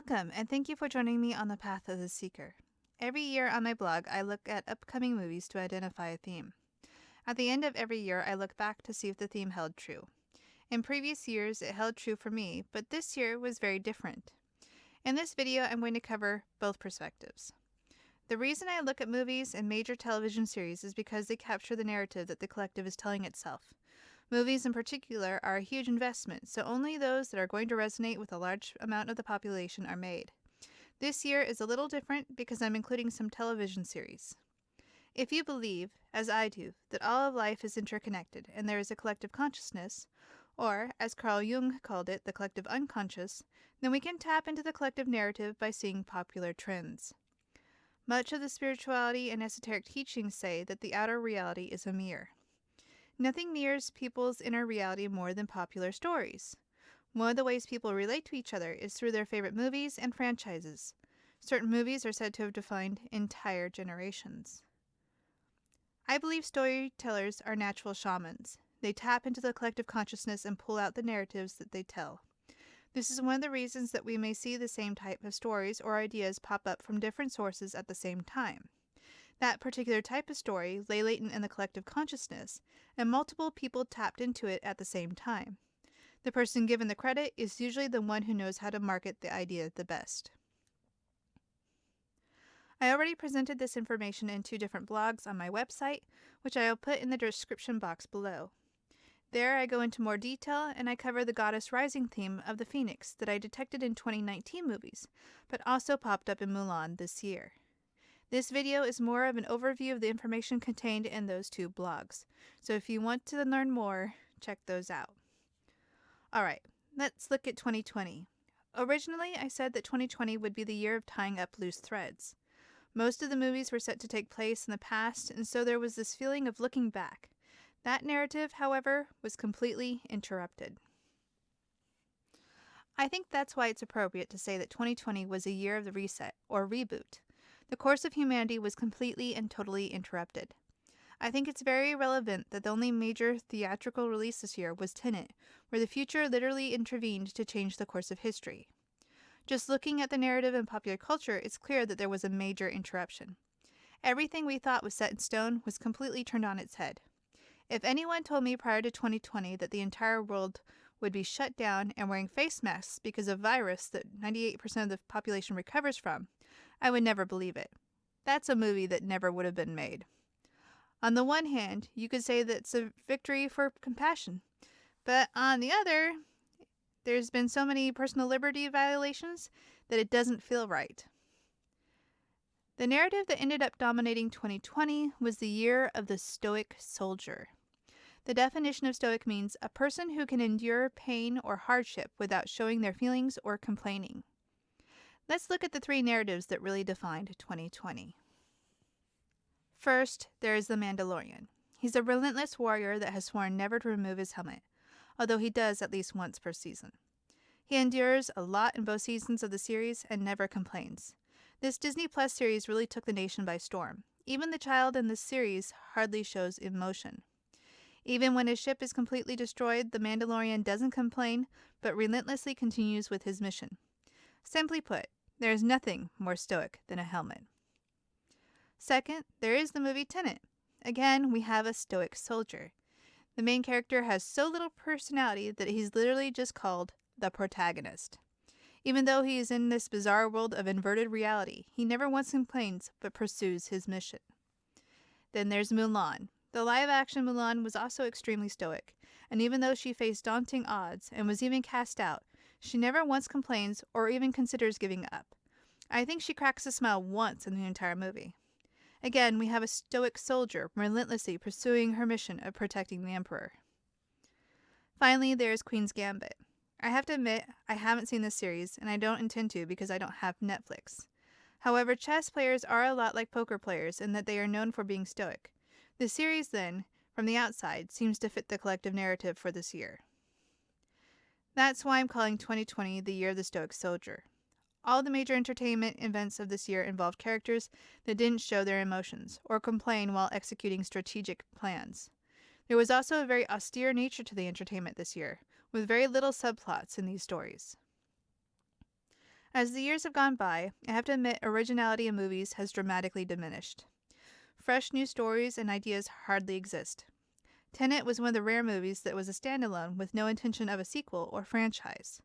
Welcome, and thank you for joining me on the Path of the Seeker. Every year on my blog, I look at upcoming movies to identify a theme. At the end of every year, I look back to see if the theme held true. In previous years, it held true for me, but this year was very different. In this video, I'm going to cover both perspectives. The reason I look at movies and major television series is because they capture the narrative that the collective is telling itself. Movies in particular are a huge investment, so only those that are going to resonate with a large amount of the population are made. This year is a little different because I'm including some television series. If you believe, as I do, that all of life is interconnected and there is a collective consciousness, or, as Carl Jung called it, the collective unconscious, then we can tap into the collective narrative by seeing popular trends. Much of the spirituality and esoteric teachings say that the outer reality is a mirror. Nothing mirrors people's inner reality more than popular stories. One of the ways people relate to each other is through their favorite movies and franchises. Certain movies are said to have defined entire generations. I believe storytellers are natural shamans. They tap into the collective consciousness and pull out the narratives that they tell. This is one of the reasons that we may see the same type of stories or ideas pop up from different sources at the same time. That particular type of story lay latent in the collective consciousness, and multiple people tapped into it at the same time. The person given the credit is usually the one who knows how to market the idea the best. I already presented this information in 2 different blogs on my website, which I will put in the description box below. There I go into more detail and I cover the goddess rising theme of the phoenix that I detected in 2019 movies, but also popped up in Mulan this year. This video is more of an overview of the information contained in those 2 blogs, so if you want to learn more, check those out. Alright, let's look at 2020. Originally, I said that 2020 would be the year of tying up loose threads. Most of the movies were set to take place in the past, and so there was this feeling of looking back. That narrative, however, was completely interrupted. I think that's why it's appropriate to say that 2020 was a year of the reset, or reboot. The course of humanity was completely and totally interrupted. I think it's very relevant that the only major theatrical release this year was Tenet, where the future literally intervened to change the course of history. Just looking at the narrative in popular culture, it's clear that there was a major interruption. Everything we thought was set in stone was completely turned on its head. If anyone told me prior to 2020 that the entire world would be shut down and wearing face masks because of a virus that 98% of the population recovers from, I would never believe it. That's a movie that never would have been made. On the one hand, you could say that it's a victory for compassion, but on the other, there's been so many personal liberty violations that it doesn't feel right. The narrative that ended up dominating 2020 was the year of the Stoic soldier. The definition of Stoic means a person who can endure pain or hardship without showing their feelings or complaining. Let's look at the 3 narratives that really defined 2020. First, there is the Mandalorian. He's a relentless warrior that has sworn never to remove his helmet, although he does at least once per season. He endures a lot in both seasons of the series and never complains. This Disney Plus series really took the nation by storm. Even the child in this series hardly shows emotion. Even when his ship is completely destroyed, the Mandalorian doesn't complain, but relentlessly continues with his mission. Simply put, there is nothing more stoic than a helmet. Second, there is the movie Tenet. Again, we have a stoic soldier. The main character has so little personality that he's literally just called the protagonist. Even though he is in this bizarre world of inverted reality, he never once complains but pursues his mission. Then there's Mulan. The live-action Mulan was also extremely stoic, and even though she faced daunting odds and was even cast out, she never once complains or even considers giving up. I think she cracks a smile once in the entire movie. Again, we have a stoic soldier relentlessly pursuing her mission of protecting the Emperor. Finally, there is Queen's Gambit. I have to admit, I haven't seen this series, and I don't intend to because I don't have Netflix. However, chess players are a lot like poker players in that they are known for being stoic. The series, then, from the outside, seems to fit the collective narrative for this year. That's why I'm calling 2020 the year of the Stoic soldier. All the major entertainment events of this year involved characters that didn't show their emotions or complain while executing strategic plans. There was also a very austere nature to the entertainment this year, with very little subplots in these stories. As the years have gone by, I have to admit originality in movies has dramatically diminished. Fresh new stories and ideas hardly exist. Tenet was one of the rare movies that was a standalone with no intention of a sequel or franchise.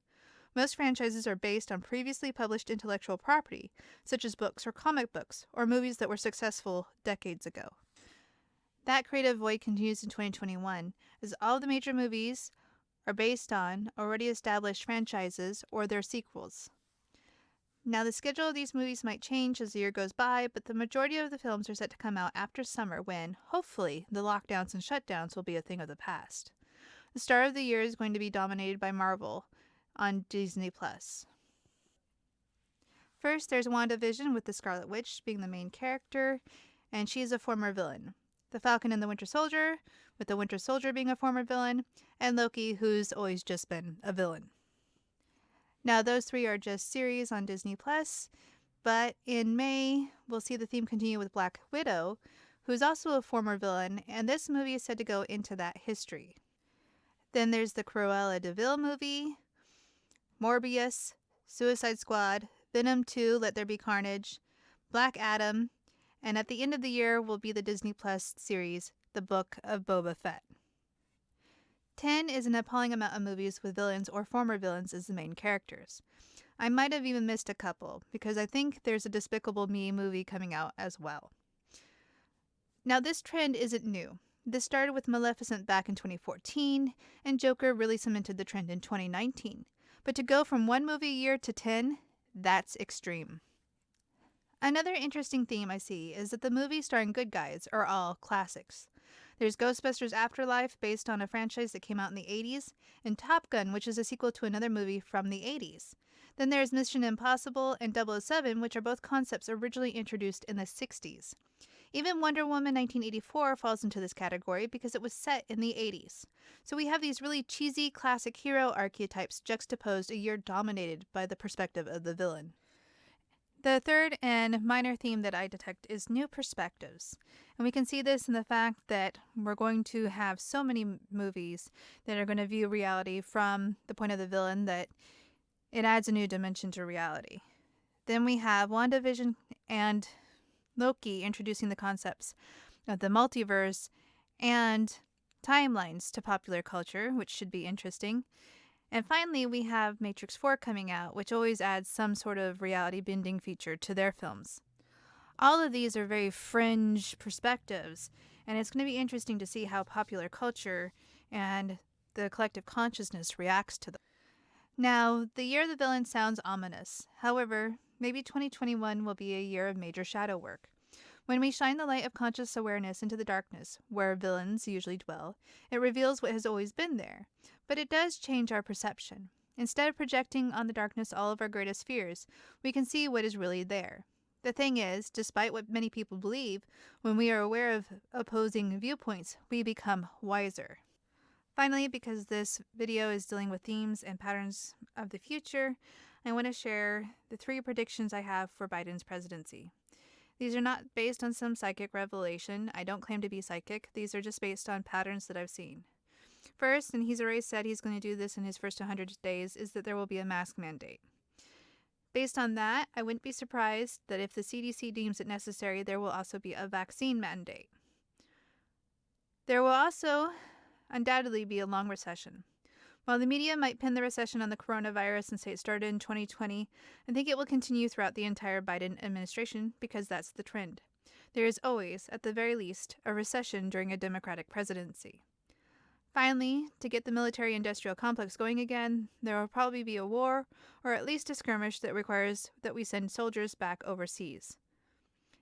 Most franchises are based on previously published intellectual property, such as books or comic books, or movies that were successful decades ago. That creative void continues in 2021, as all the major movies are based on already established franchises or their sequels. Now, the schedule of these movies might change as the year goes by, but the majority of the films are set to come out after summer when, hopefully, the lockdowns and shutdowns will be a thing of the past. The start of the year is going to be dominated by Marvel on Disney+. First, there's WandaVision with the Scarlet Witch being the main character, and she's a former villain. The Falcon and the Winter Soldier, with the Winter Soldier being a former villain, and Loki, who's always just been a villain. Now, those three are just series on Disney+, but in May, we'll see the theme continue with Black Widow, who's also a former villain, and this movie is said to go into that history. Then there's the Cruella de Vil movie, Morbius, Suicide Squad, Venom 2, Let There Be Carnage, Black Adam, and at the end of the year will be the Disney Plus series, The Book of Boba Fett. 10 is an appalling amount of movies with villains or former villains as the main characters. I might have even missed a couple, because I think there's a Despicable Me movie coming out as well. Now, this trend isn't new. This started with Maleficent back in 2014, and Joker really cemented the trend in 2019. But to go from one movie a year to 10, that's extreme. Another interesting theme I see is that the movies starring good guys are all classics. There's Ghostbusters Afterlife, based on a franchise that came out in the 80s, and Top Gun, which is a sequel to another movie from the 80s. Then there's Mission Impossible and 007, which are both concepts originally introduced in the 60s. Even Wonder Woman 1984 falls into this category because it was set in the 80s. So we have these really cheesy classic hero archetypes juxtaposed a year dominated by the perspective of the villain. The third and minor theme that I detect is new perspectives. And we can see this in the fact that we're going to have so many movies that are going to view reality from the point of the villain that it adds a new dimension to reality. Then we have WandaVision and Loki introducing the concepts of the multiverse and timelines to popular culture, which should be interesting. And finally, we have Matrix 4 coming out, which always adds some sort of reality bending feature to their films. All of these are very fringe perspectives, and it's going to be interesting to see how popular culture and the collective consciousness reacts to them. Now, the year of the villain sounds ominous. However, maybe 2021 will be a year of major shadow work. When we shine the light of conscious awareness into the darkness, where villains usually dwell, it reveals what has always been there. But it does change our perception. Instead of projecting on the darkness all of our greatest fears, we can see what is really there. The thing is, despite what many people believe, when we are aware of opposing viewpoints, we become wiser. Finally, because this video is dealing with themes and patterns of the future, I want to share the 3 predictions I have for Biden's presidency. These are not based on some psychic revelation. I don't claim to be psychic. These are just based on patterns that I've seen. First, and he's already said he's going to do this in his first 100 days, is that there will be a mask mandate. Based on that, I wouldn't be surprised that if the CDC deems it necessary, there will also be a vaccine mandate. There will also undoubtedly be a long recession. While the media might pin the recession on the coronavirus and say it started in 2020, I think it will continue throughout the entire Biden administration because that's the trend. There is always, at the very least, a recession during a Democratic presidency. Finally, to get the military-industrial complex going again, there will probably be a war, or at least a skirmish that requires that we send soldiers back overseas.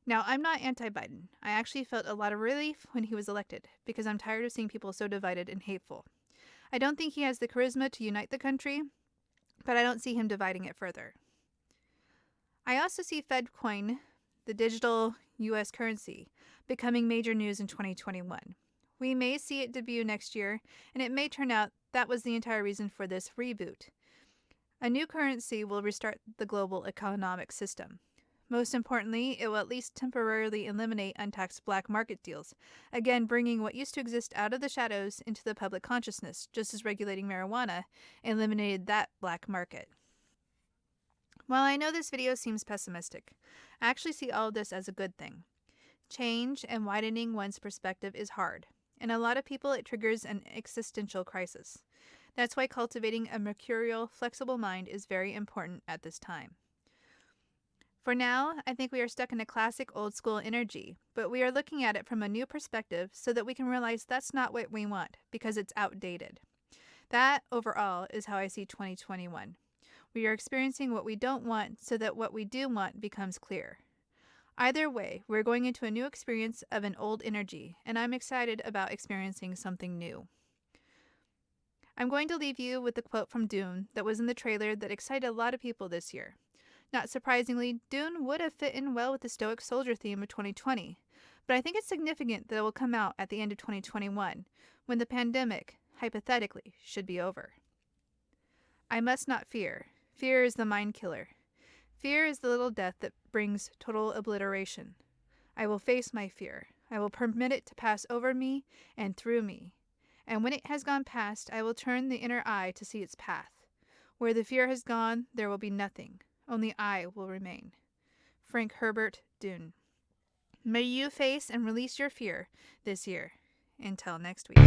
Now, I'm not anti-Biden. I actually felt a lot of relief when he was elected, because I'm tired of seeing people so divided and hateful. I don't think he has the charisma to unite the country, but I don't see him dividing it further. I also see FedCoin, the digital U.S. currency, becoming major news in 2021. We may see it debut next year, and it may turn out that was the entire reason for this reboot. A new currency will restart the global economic system. Most importantly, it will at least temporarily eliminate untaxed black market deals, again bringing what used to exist out of the shadows into the public consciousness, just as regulating marijuana eliminated that black market. While I know this video seems pessimistic, I actually see all of this as a good thing. Change and widening one's perspective is hard. In a lot of people, it triggers an existential crisis. That's why cultivating a mercurial, flexible mind is very important at this time. For now, I think we are stuck in a classic old school energy, but we are looking at it from a new perspective so that we can realize that's not what we want because it's outdated. That, overall, is how I see 2021. We are experiencing what we don't want so that what we do want becomes clear. Either way, we're going into a new experience of an old energy, and I'm excited about experiencing something new. I'm going to leave you with the quote from Dune that was in the trailer that excited a lot of people this year. Not surprisingly, Dune would have fit in well with the Stoic soldier theme of 2020, but I think it's significant that it will come out at the end of 2021, when the pandemic, hypothetically, should be over. I must not fear. Fear is the mind killer. Fear is the little death that brings total obliteration. I will face my fear. I will permit it to pass over me and through me. And when it has gone past, I will turn the inner eye to see its path. Where the fear has gone, there will be nothing. Only I will remain. Frank Herbert, Dune. May you face and release your fear this year. Until next week.